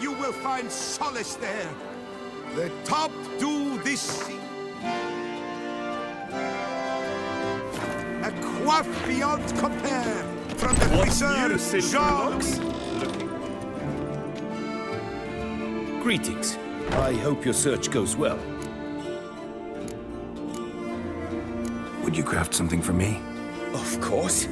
you will find solace there. The top do this sea. A quaff beyond compare from the Friseur Jean. Greetings. I hope your search goes well. Would you craft something for me? Of course.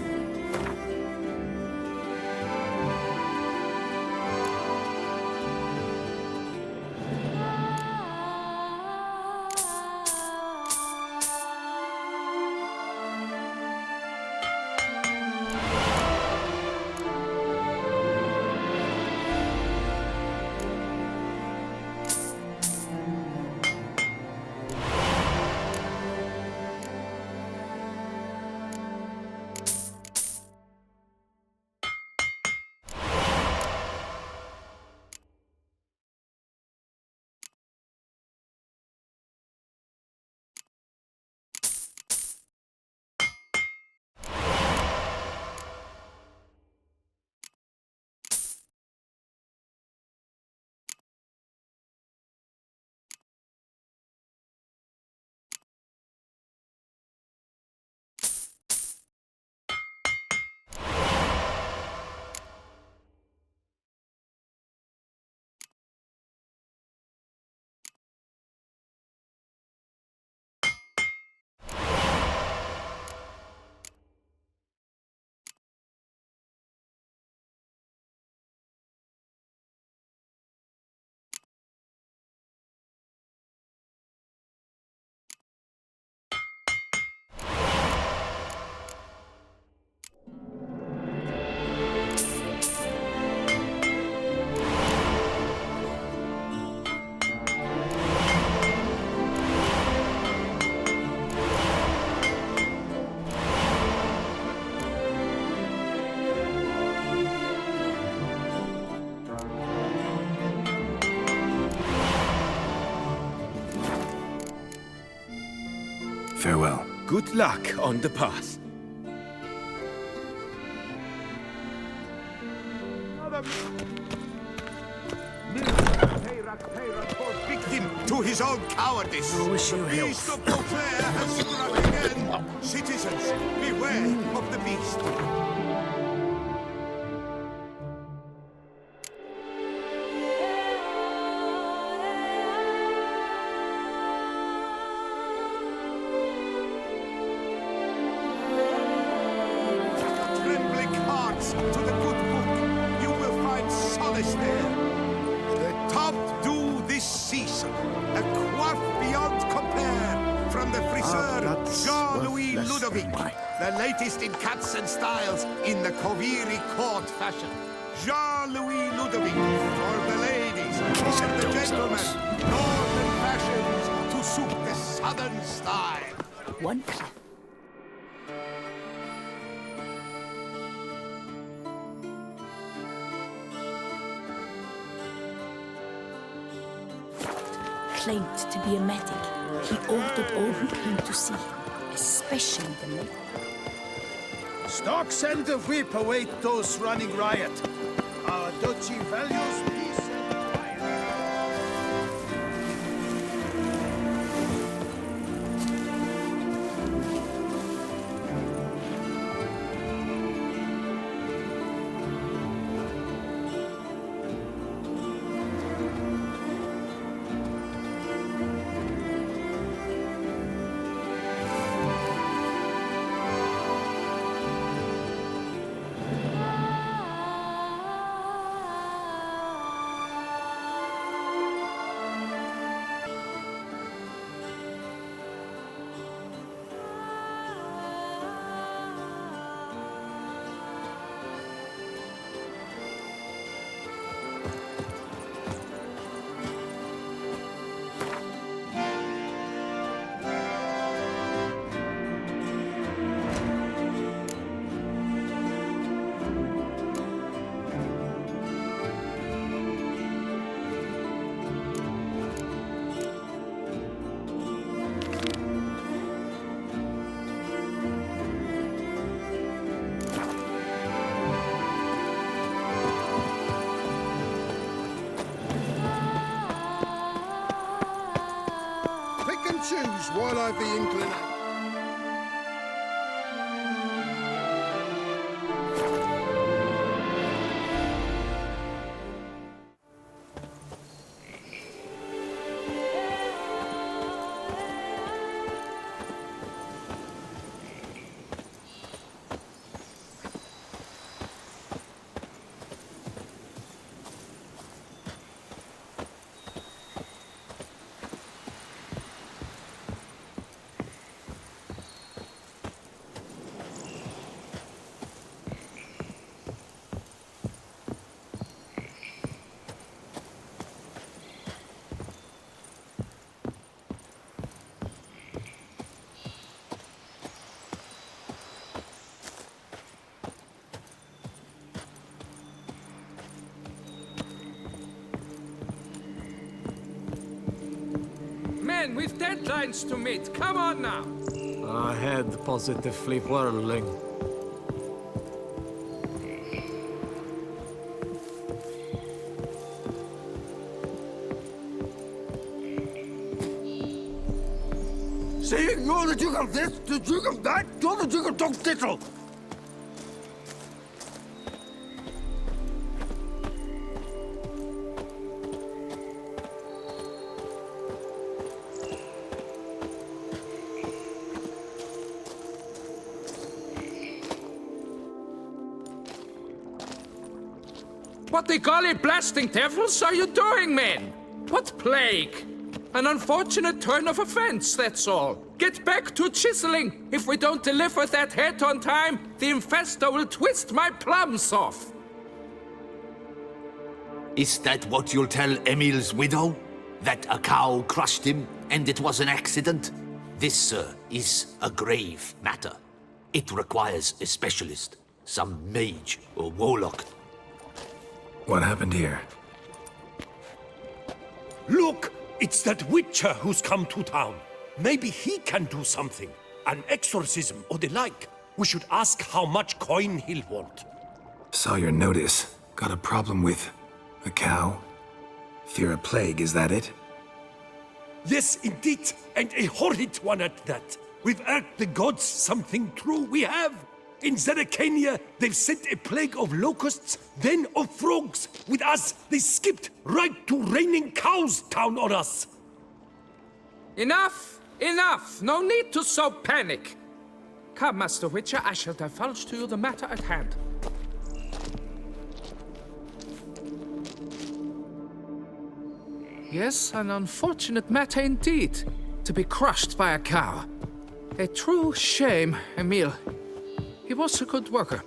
Farewell. Good luck on the path. Victim to his own cowardice. The beast of Beauclair has struck again. Citizens, beware of the beast. Trembling hearts to the good book. You will find solace there. The top do this season. A quaff beyond compare from the Friseur Jean-Louis Ludovic. The latest in cuts and styles in the Koviri court fashion. Jean-Louis Ludovic for the ladies and the gentlemen. Northern fashions to suit the southern style. One clap. Claimed to be a medic. He ordered all who came to see him, especially the ladies. Stocks and the whip await those running riot. Our duchy values peace and quiet. choose while I've the inclination. Men, we've deadlines to meet. Come on now. Our head positively whirling. Saying you're the Duke of this, the Duke of that, you're the Duke of Dog Tittle. What the golly blasting devils are you doing, men? What plague? An unfortunate turn of offense, that's all. Get back to chiseling. If we don't deliver that head on time, the infestor will twist my plums off. Is that what you'll tell Emil's widow? That a cow crushed him and it was an accident? This, sir, is a grave matter. It requires a specialist, some mage or warlock. What happened here? Look! It's that Witcher who's come to town. Maybe he can do something. An exorcism or the like. We should ask how much coin he'll want. Saw your notice. Got a problem with a cow? Fear a plague, is that it? Yes, indeed. And a horrid one at that. We've earned the gods something true, we have. In Zeracania, they've sent a plague of locusts, then of frogs. With us, they skipped right to raining cows down on us. Enough! Enough! No need to so panic. Come, Master Witcher, I shall divulge to you the matter at hand. Yes, an unfortunate matter indeed, to be crushed by a cow. A true shame, Emil. He was a good worker.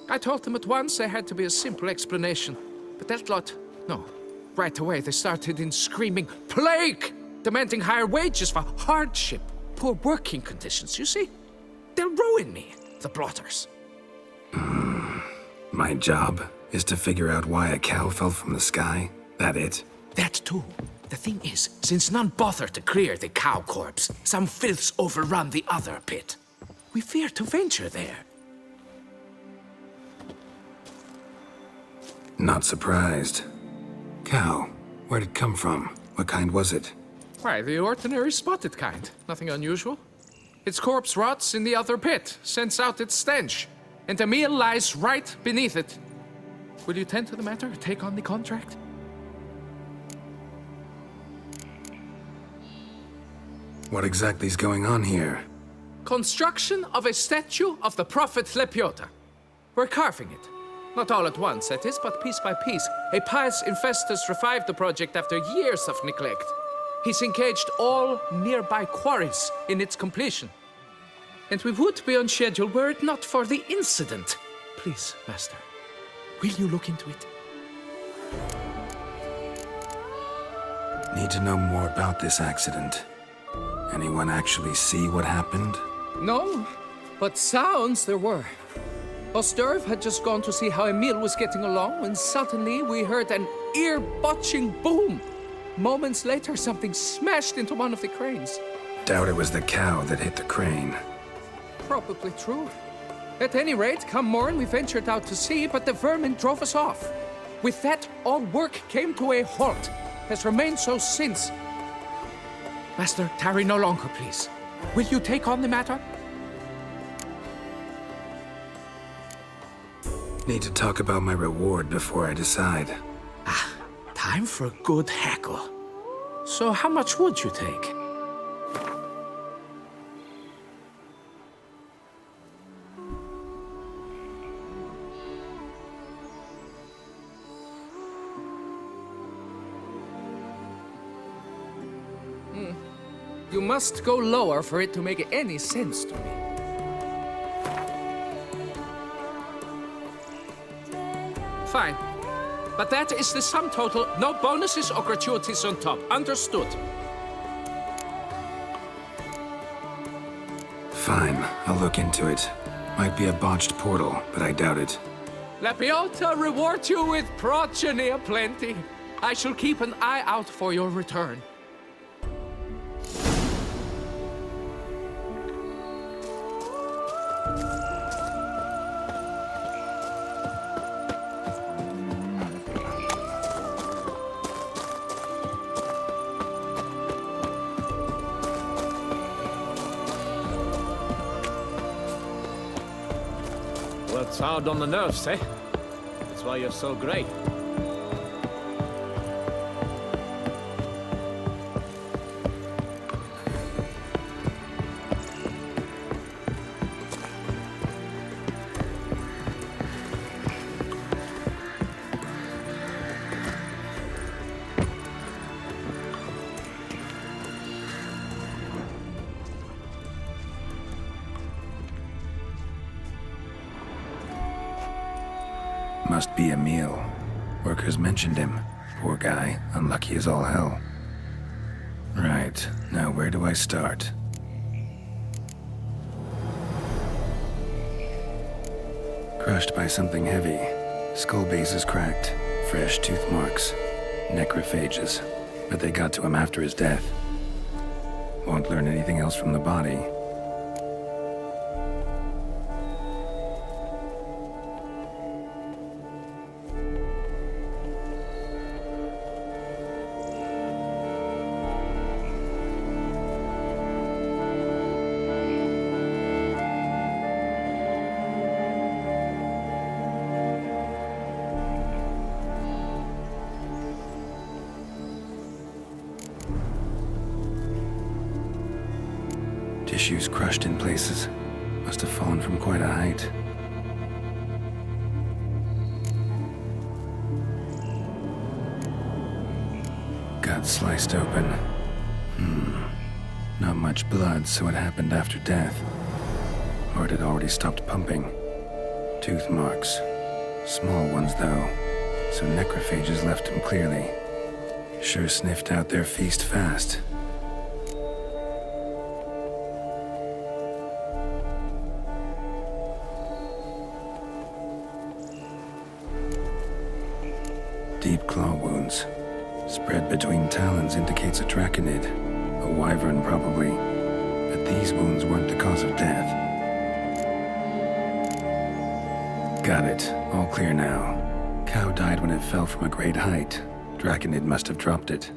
I told them at once there had to be a simple explanation. But that lot, no. Right away they started in screaming, "Plague!" Demanding higher wages for hardship, poor working conditions, you see? They'll ruin me, the blotters. My job is to figure out why a cow fell from the sky. That it? That too. The thing is, since none bother to clear the cow corpse, some filths overrun the other pit. We fear to venture there. Not surprised. Cow, where'd it come from? What kind was it? Why, the ordinary spotted kind. Nothing unusual. Its corpse rots in the other pit, sends out its stench, and Emil lies right beneath it. Will you tend to the matter, take on the contract? What exactly is going on here? Construction of a statue of the prophet Lepiota. We're carving it. Not all at once, that is, but piece by piece. A pious infestus revived the project after years of neglect. He's engaged all nearby quarries in its completion. And we would be on schedule were it not for the incident. Please, Master, will you look into it? Need to know more about this accident. Anyone actually see what happened? No, but sounds there were. Osterv had just gone to see how Emil was getting along when suddenly we heard an ear-botching boom. Moments later, something smashed into one of the cranes. Doubt it was the cow that hit the crane. Probably true. At any rate, come morn, we ventured out to sea, but the vermin drove us off. With that, all work came to a halt. Has remained so since. Master, tarry no longer, please. Will you take on the matter? Need to talk about my reward before I decide. Time for a good hackle. So how much would you take? You must go lower for it to make any sense to me. Fine. But that is the sum total. No bonuses or gratuities on top. Understood? Fine, I'll look into it. Might be a botched portal, but I doubt it. Lapiota reward you with progeny aplenty. I shall keep an eye out for your return. Works hard on the nerves, eh? That's why you're so great. Must be Emil. Workers mentioned him. Poor guy, unlucky as all hell. Right, now where do I start? Crushed by something heavy. Skull base is cracked. Fresh tooth marks. Necrophages. But they got to him after his death. Won't learn anything else from the body. Tissues crushed in places. Must have fallen from quite a height. Gut sliced open. Not much blood, so it happened after death. Or it had already stopped pumping. Tooth marks. Small ones, though. So necrophages left him clearly. Sure sniffed out their feast fast. Deep claw wounds. Spread between talons indicates a draconid. A wyvern, probably. But these wounds weren't the cause of death. Got it. All clear now. Cow died when it fell from a great height. Draconid must have dropped it.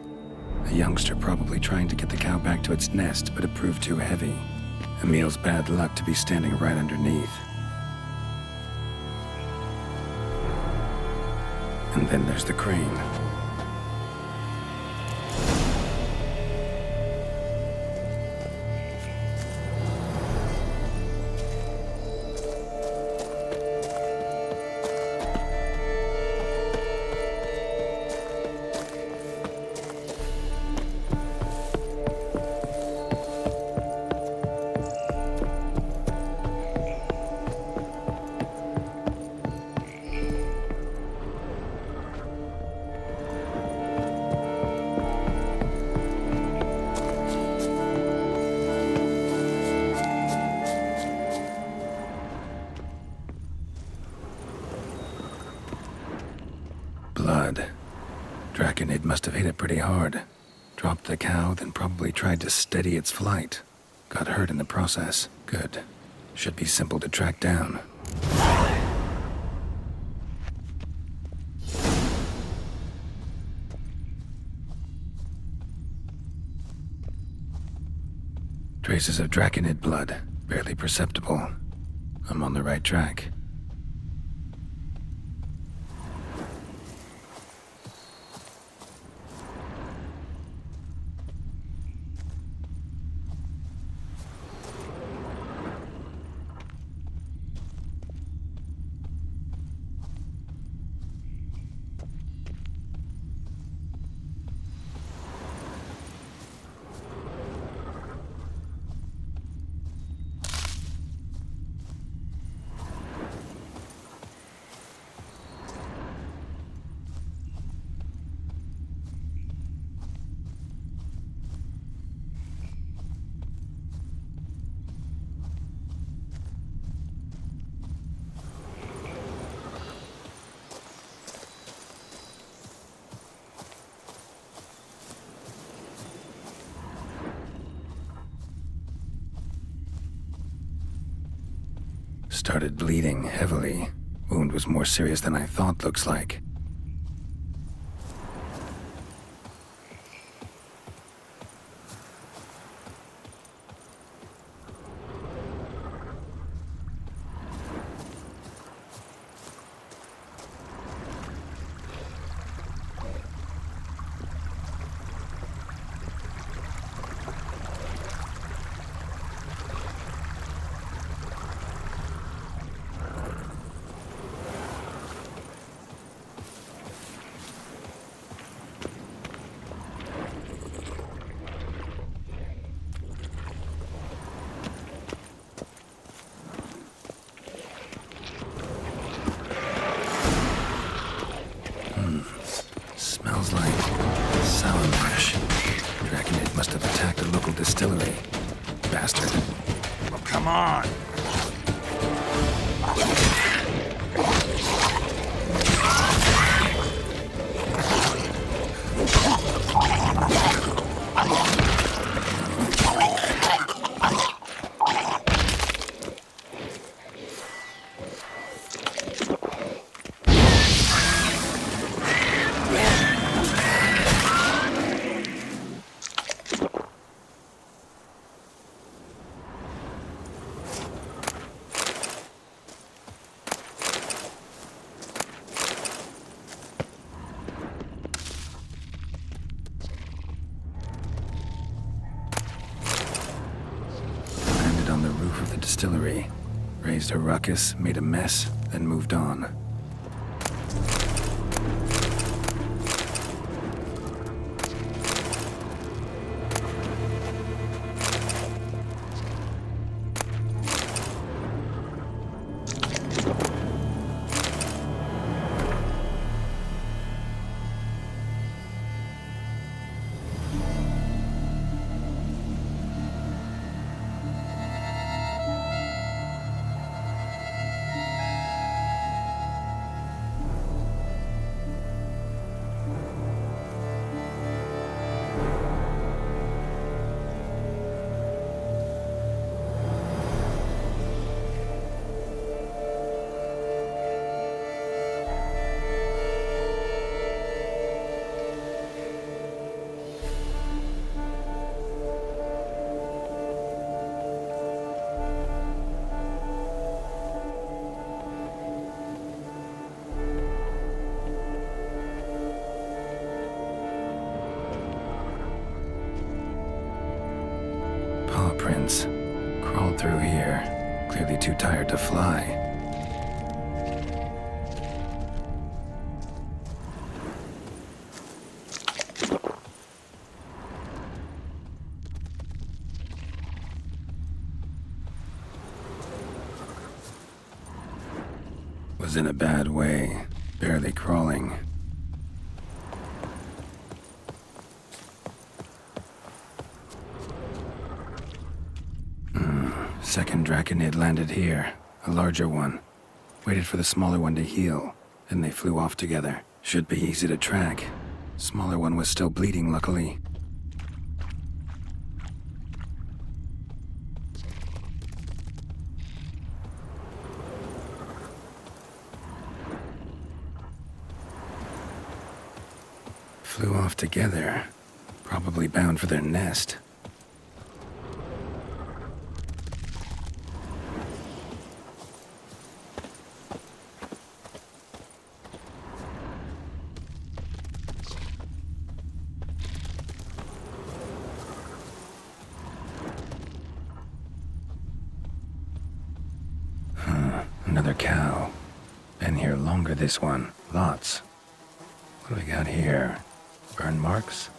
A youngster probably trying to get the cow back to its nest, but it proved too heavy. Emil's bad luck to be standing right underneath. And then there's the crane. Blood. Draconid must have hit it pretty hard. Dropped the cow, then probably tried to steady its flight. Got hurt in the process. Good. Should be simple to track down. Traces of Draconid blood, barely perceptible. I'm on the right track. Started bleeding heavily. Wound was more serious than I thought, looks like. Smells like sour mash. Draconid must have attacked a local distillery. Bastard. Well, come on. Distillery. Raised a ruckus, made a mess, then moved on. Paw prints. Crawled through here. Clearly too tired to fly. Was in a bad way. Barely crawling. Second Draconid landed here. A larger one. Waited for the smaller one to heal. Then they flew off together. Should be easy to track. Smaller one was still bleeding, luckily. Flew off together. Probably bound for their nest. Another cow. Been here longer, this one. Lots. What do we got here? Burn marks?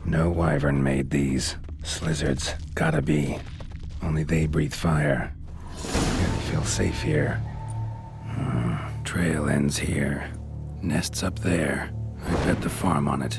No wyvern made these. Slizzards. Gotta be. Only they breathe fire. Really feel safe here. Trail ends here. Nest's up there. I bet the farm on it.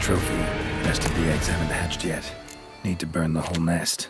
Trophy. Rest of the eggs haven't hatched yet. Need to burn the whole nest.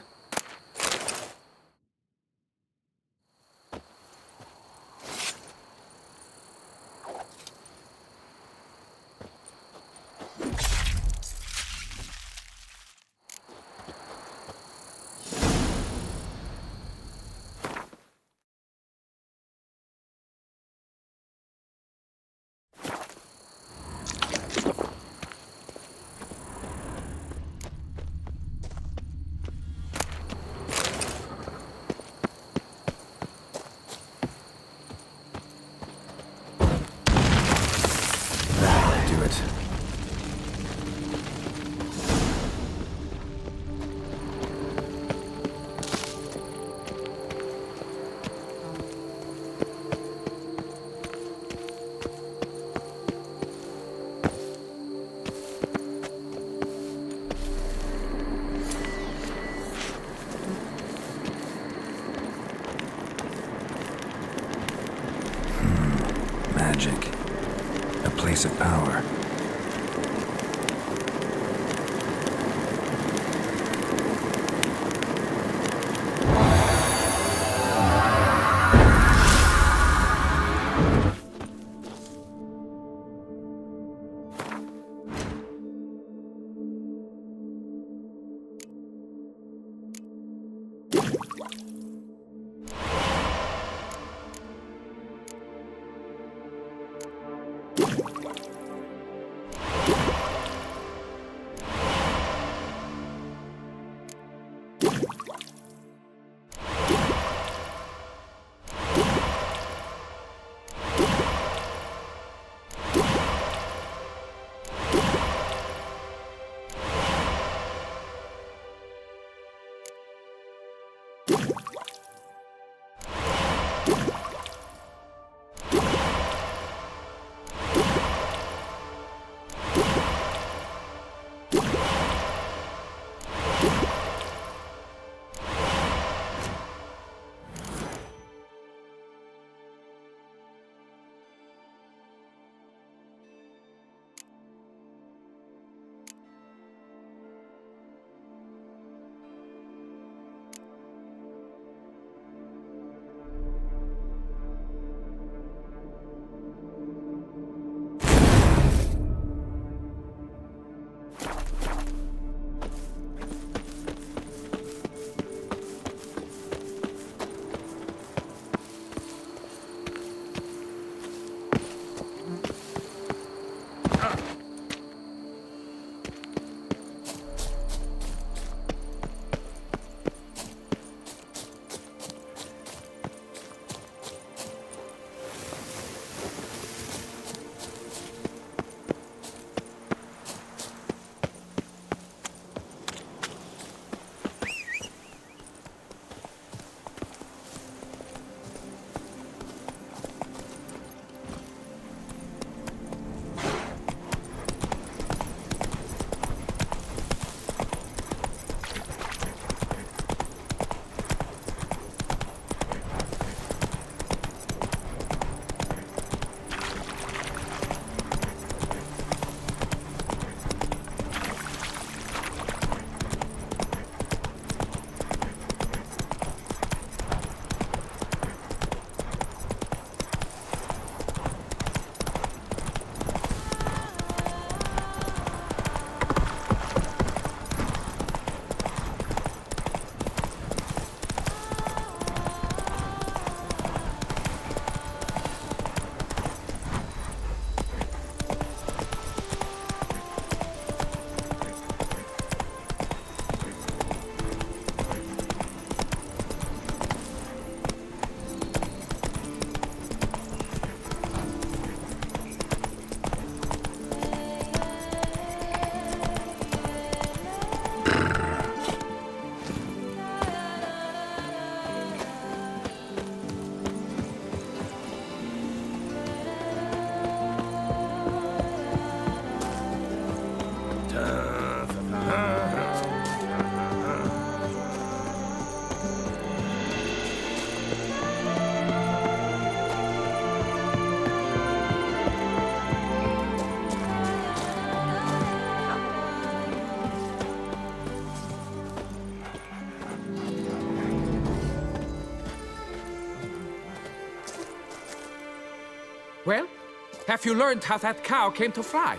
Magic. A place of power. Have you learned how that cow came to fly?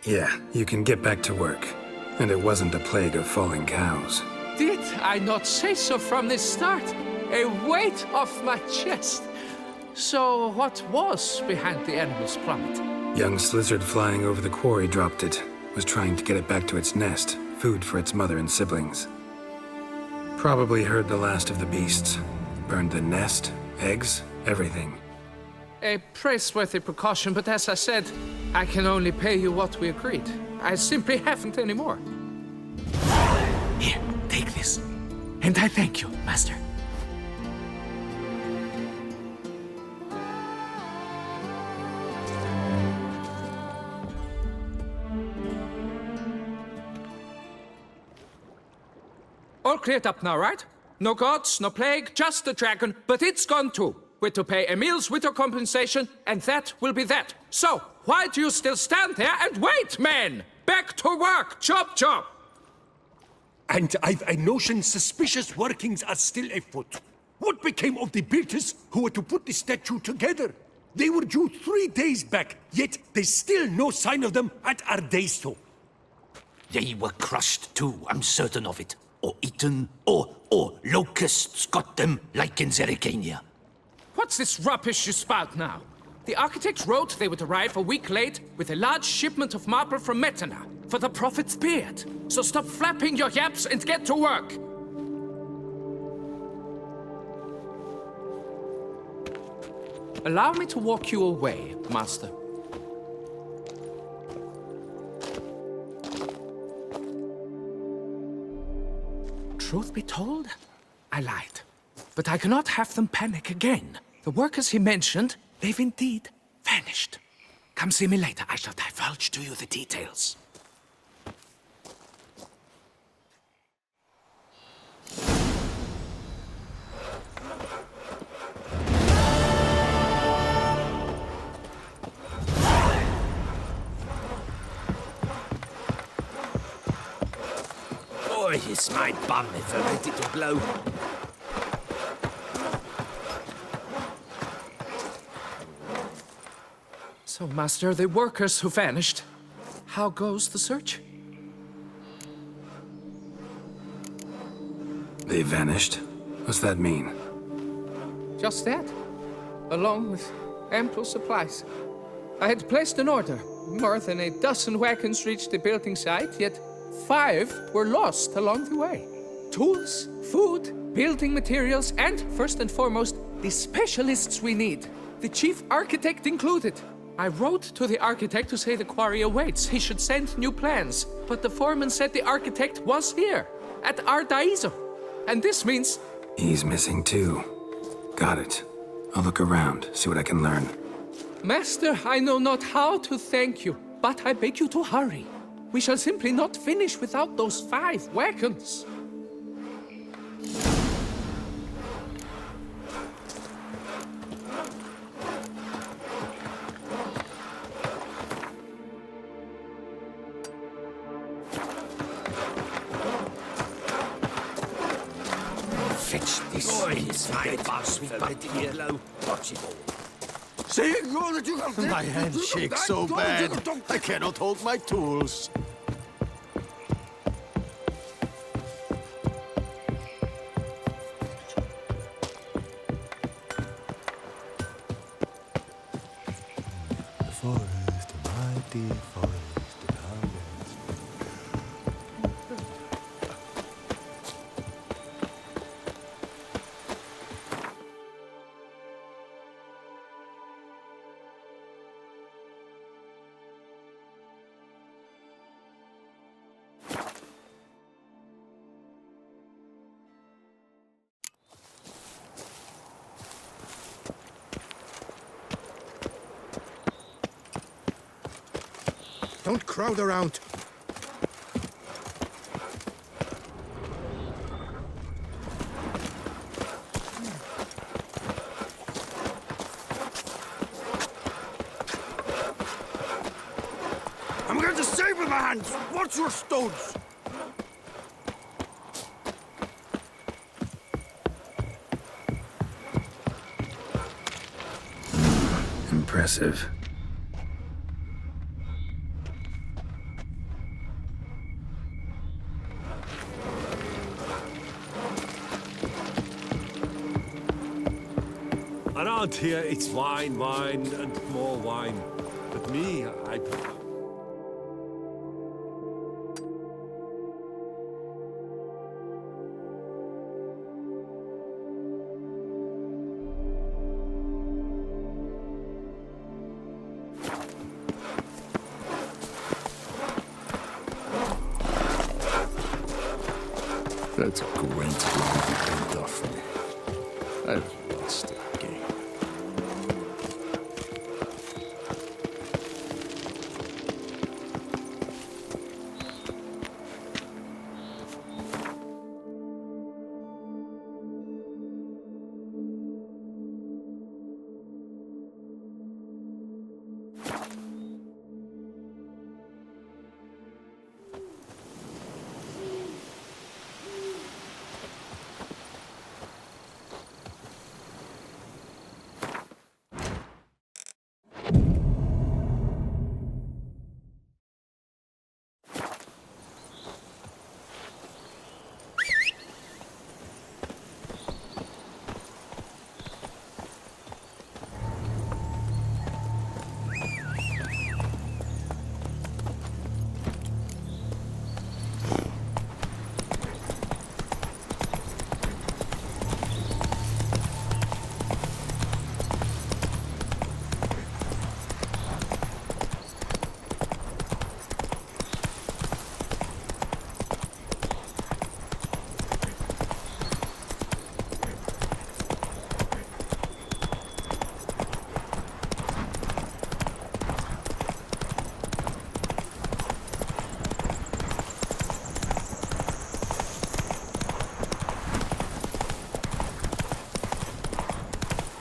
Yeah, you can get back to work. And it wasn't a plague of falling cows. Did I not say so from the start? A weight off my chest. So what was behind the animal's plummet? Young Slizzard flying over the quarry dropped it. Was trying to get it back to its nest. Food for its mother and siblings. Probably heard the last of the beasts. Burned the nest, eggs, everything. A praiseworthy precaution, but as I said, I can only pay you what we agreed. I simply haven't any more. Here, take this. And I thank you, Master. All cleared up now, right? No gods, no plague, just the dragon, but it's gone too. We're to pay Emil's widow compensation, and that will be that. So, why do you still stand there and wait, men? Back to work! Chop, chop! And I've a notion suspicious workings are still afoot. What became of the builders who were to put the statue together? They were due 3 days back, yet there's still no sign of them at Ardeisto. They were crushed too, I'm certain of it. Or eaten, or locusts got them, like in Zerrikania. What's this rubbish you spout now? The architect wrote they would arrive a week late with a large shipment of marble from Metana for the prophet's beard. So stop flapping your yaps and get to work. Allow me to walk you away, Master. Truth be told, I lied. But I cannot have them panic again. The workers he mentioned, they've indeed vanished. Come see me later. I shall divulge to you the details. Boy, it's my bum if I'm ready to blow. So, Master, the workers who vanished, how goes the search? They vanished? What's that mean? Just that, along with ample supplies. I had placed an order. More than a dozen wagons reached the building site, yet 5 were lost along the way. Tools, food, building materials, and, first and foremost, the specialists we need. The chief architect included. I wrote to the architect to say the quarry awaits. He should send new plans. But the foreman said the architect was here, at Ardeisto. And this means... He's missing too. Got it. I'll look around, see what I can learn. Master, I know not how to thank you, but I beg you to hurry. We shall simply not finish without those 5 wagons. Fetch this. Boy, it's my bum if I'm ready to blow. Watch it all. My hand shakes so bad, I cannot hold my tools. The forest, the mighty forest, the harvest. Don't crowd around. I'm going to save with my hands. Watch your stones. Impressive. Around here, it's wine, wine, and more wine. But me, I... That's a great one, Daphne. I've lost the game.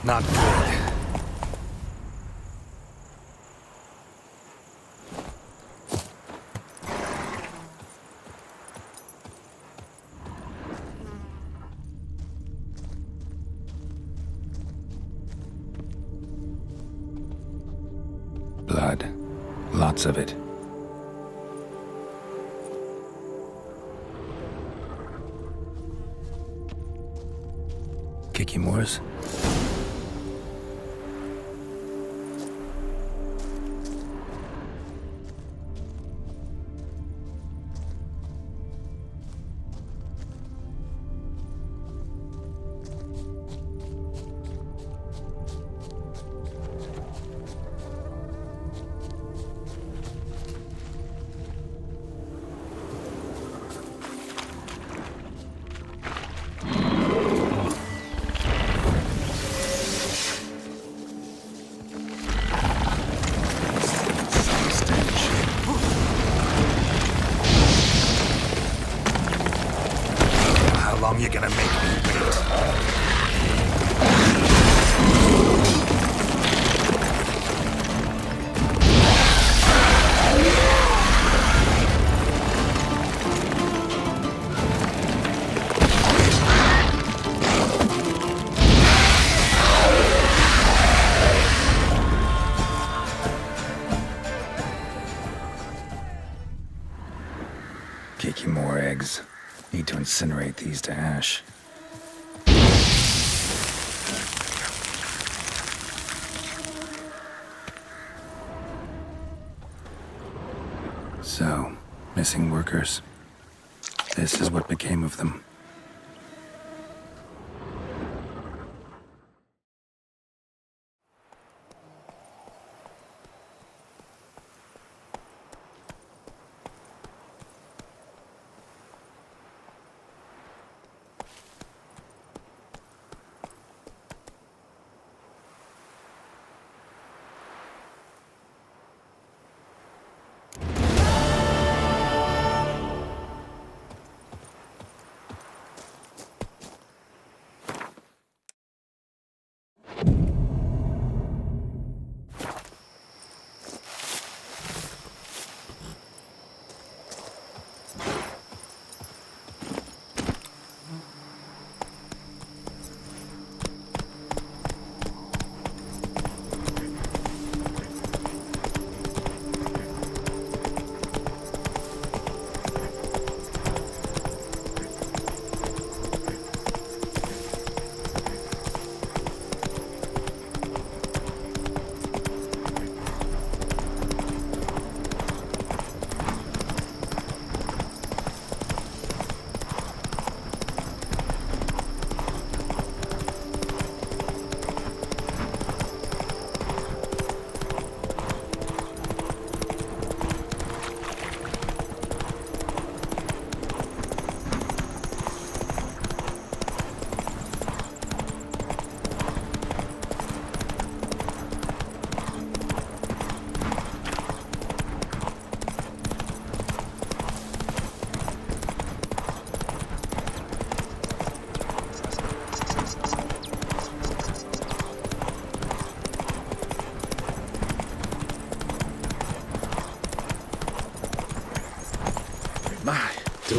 Not good. Blood. Lots of it. Kikimores? How long you gonna make me wait? Kikimore eggs. Need to incinerate these to ash. So, missing workers. This is what became of them.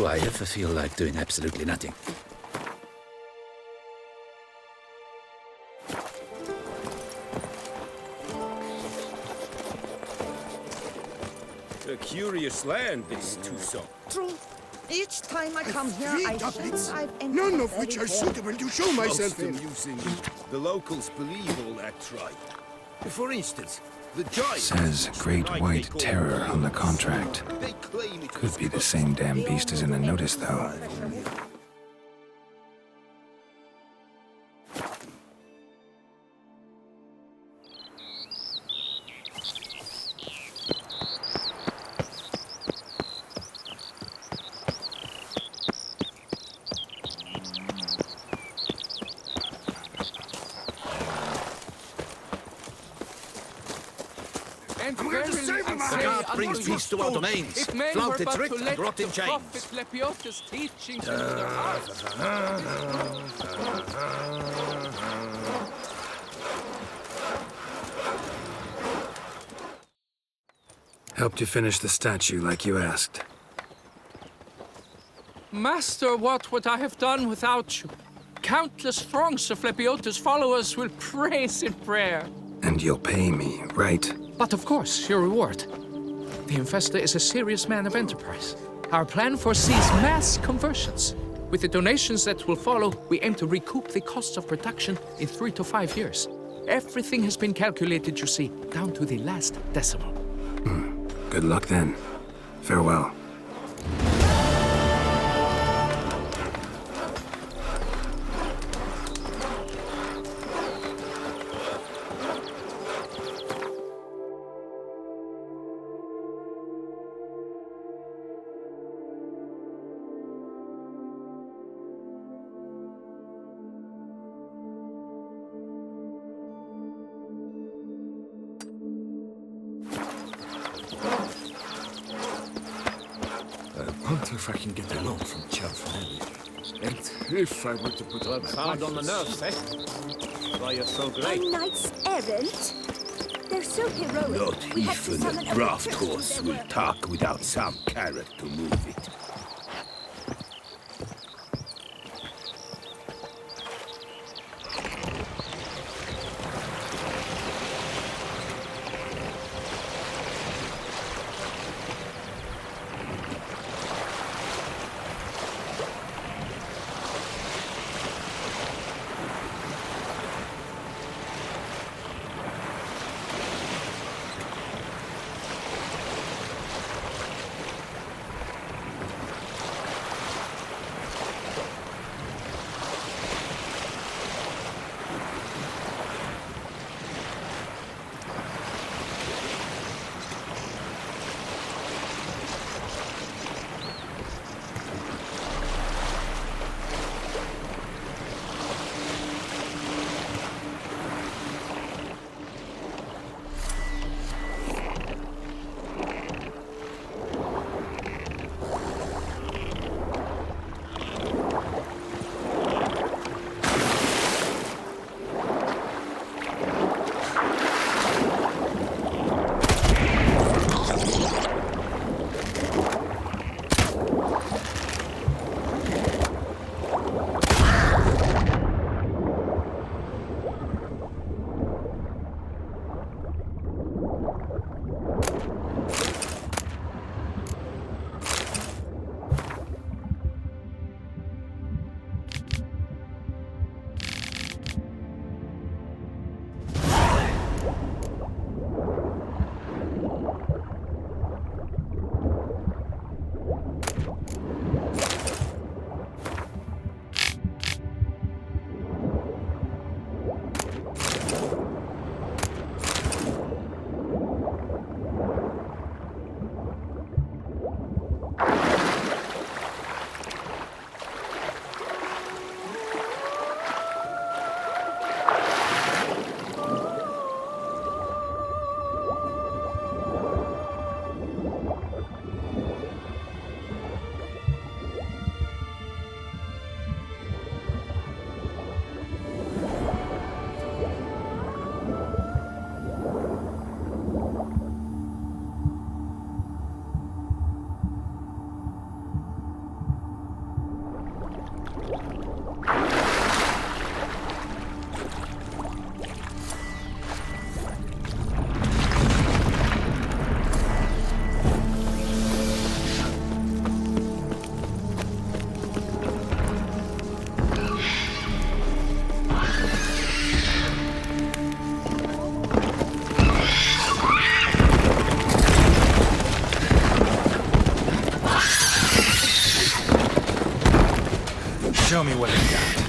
Do I ever feel like doing absolutely nothing? A curious land, this Tucson. True. Each time I come here, Three I doublets, sense I've entered none a of which very are poor- suitable to show myself in. Using the locals believe all that tribe. For instance, the giant Says Great White Terror on the contract. They claim it Could be the same damn beast as in the notice, though. And I'm going to verily save him, I I say have. God brings unto you, peace to our domains. if men Flaunt were its but writ to and let rot in the chains. prophet Lepiotus' teachings into their hearts. Helped you finish the statue like you asked. Master, what would I have done without you? Countless throngs of Lepiotus' followers will praise in prayer. And you'll pay me, right? But of course, your reward. The Infesta is a serious man of enterprise. Our plan foresees mass conversions. With the donations that will follow, we aim to recoup the costs of production in 3 to 5 years. Everything has been calculated, you see, down to the last decimal. Good luck then. Farewell. I wonder if I can get a loan from Cianfanelli. And if I were to put on Hard on the nerves, eh? Why you're so great. A knights errant? They're so heroic. Not We have to even summon a draft electricity horse to will their work. talk without some carrot to move it. Show me what you got.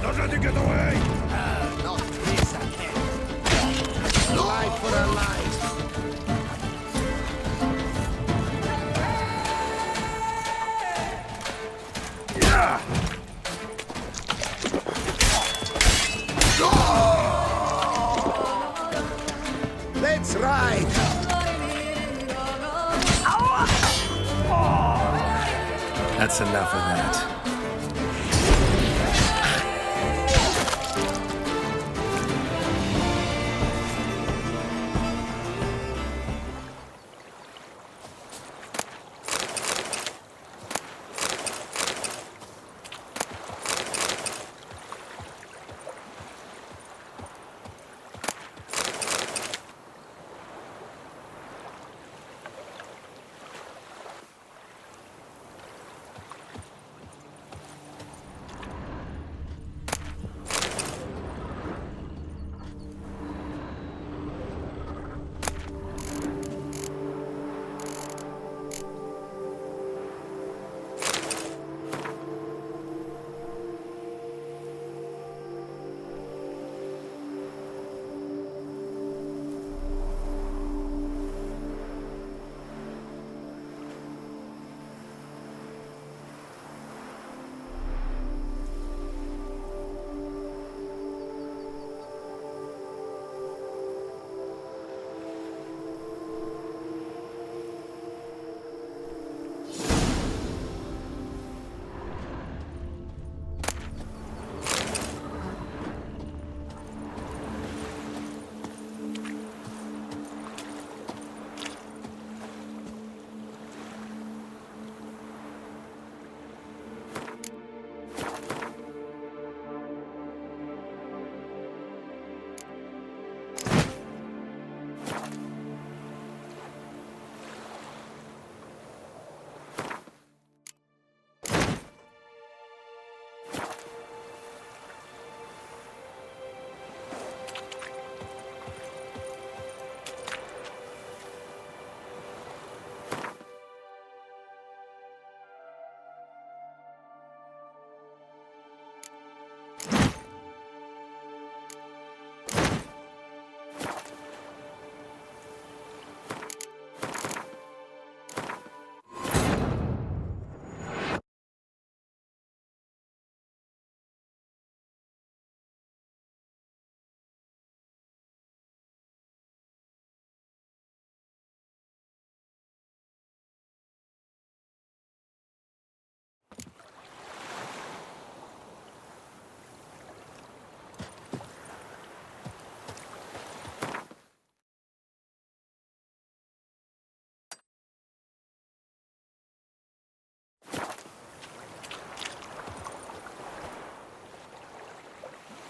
Not let it get away! Not this again. Life for our lives. Let's ride! That's enough of that.